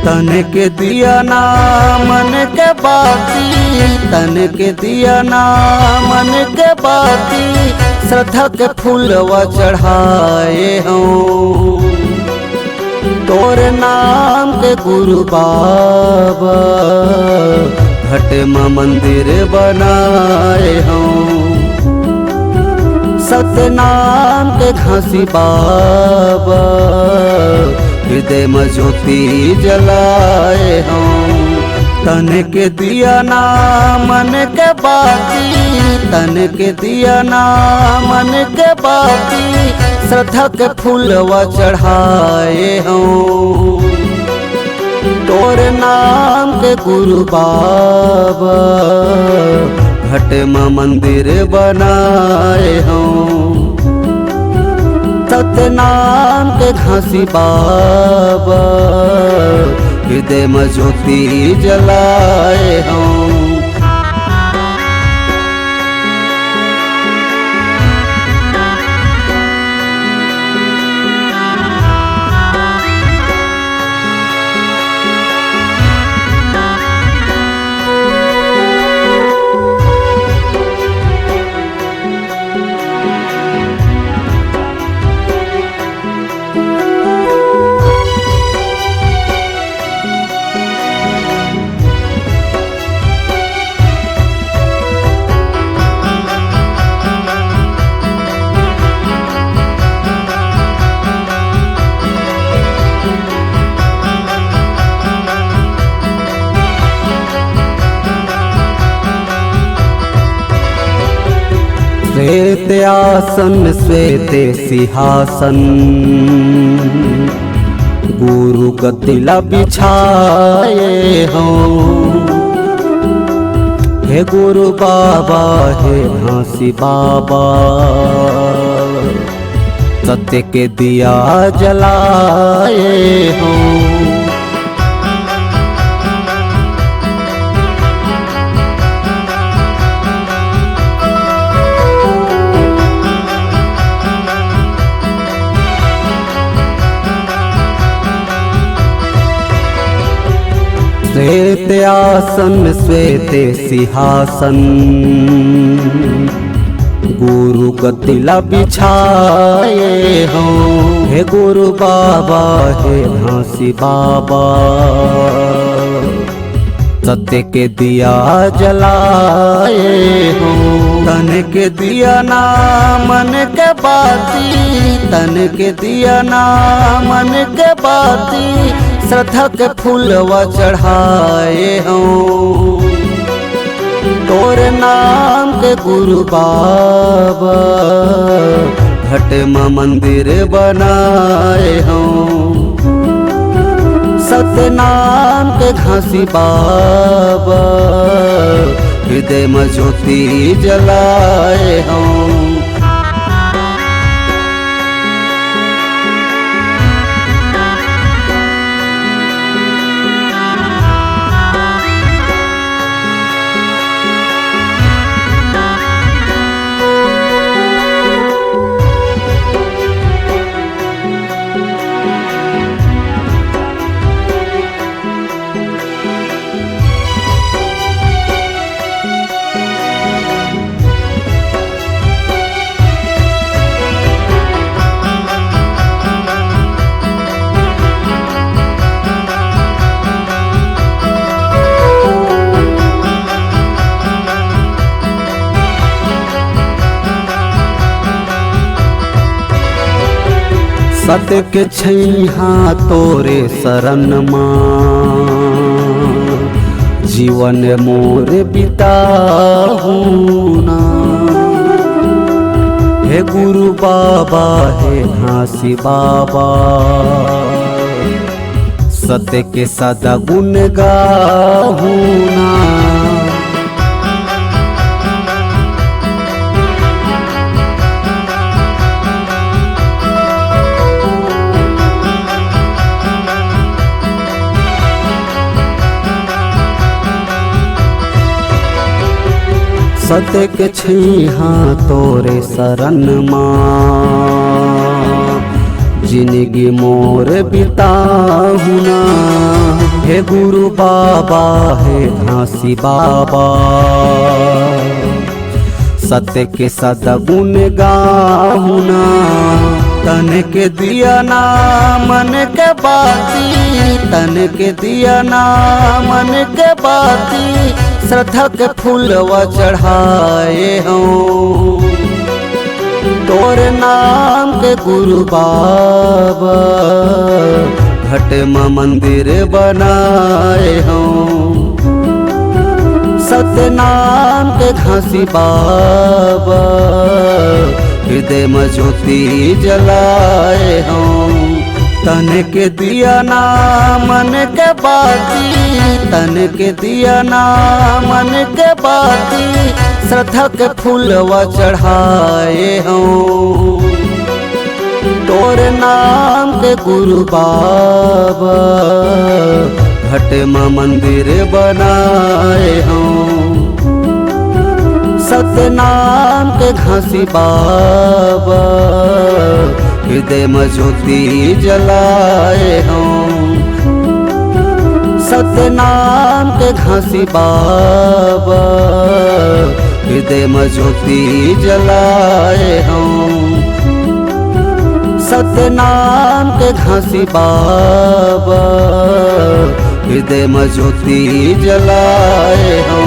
तन के दिया ना मन के बाती, तन के दिया ना मन के बाती, श्रद्धा के फूलवा चढ़ाए हूँ। तोरे नाम के गुरु बाबा घटमा मंदिर बनाए हूँ। सतनाम के घासी बाबा हृदय में ज्योति जलाए हूँ। तन के दिया ना मन के बाती, तन के दिया ना मन के बाती, श्रद्धा के फूलवा चढ़ाए हूँ। तोरे नाम के गुरु बाबा घटमा मंदिर बनाए हूँ। सतनाम के घासी बाबा हृदय में ज्योति जलाए हूँ। श्वेत आसन श्वेत सिंहासन, गुरु गतिला बिछाए हों। हे गुरु बाबा हे घासी बाबा, सत्य के दिया जलाए हों। श्वेत आसन श्वेत सिंहासन, गुरु गतिला बिछाए हों। हे गुरु बाबा हे घासी बाबा, सत्य के दिया जलाए हों। तन के दिया ना मन के बाती, तन के दिया ना मन के बाती, श्रद्धा के फूलवा चढ़ाए हूँ। तोरे नाम के गुरु बाबा घटमा मंदिर बनाए हूँ। सतनाम के घासी बाबा हृदय में ज्योति जलाए हूँ। सत्य के छैहा तोरे शरण माँ, जीवन मोर बिताहूँ ना। हे गुरु बाबा हे घासी बाबा, सत्य के सदा गुण गाहूँ ना। सत्य के छैहा तोरे शरण माँ, जिंदगी मोर बिताहूँ ना। हे गुरु बाबा हे घासी बाबा, सत्य के सदा गुण गाहूँ ना। तन के दिया ना मन के बाती, तन के दिया ना मन के बाती, श्रद्धा के फूलवा चढ़ाए हूँ। तोर नाम के गुरु बाबा, घट में मंदिर बनाए हूँ। सत्य नाम के घासी बाबा, हृदय में ज्योति जलाए हूँ। तन के दिया ना मन के बाती, तन के दिया ना मन के बाती, श्रद्धा के फूलवा चढ़ाए हूँ। तोर नाम के गुरु बाबा, घट में मंदिर बनाए हूँ। सत्य नाम के घासी बाबा, हृदय में ज्योति जलाए हूँ। सत्य नाम के घासी बाबा, हृदय में ज्योति जलाए हूँ। सत्य नाम के घासी बाबा, हृदय में ज्योति जलाए हूँ।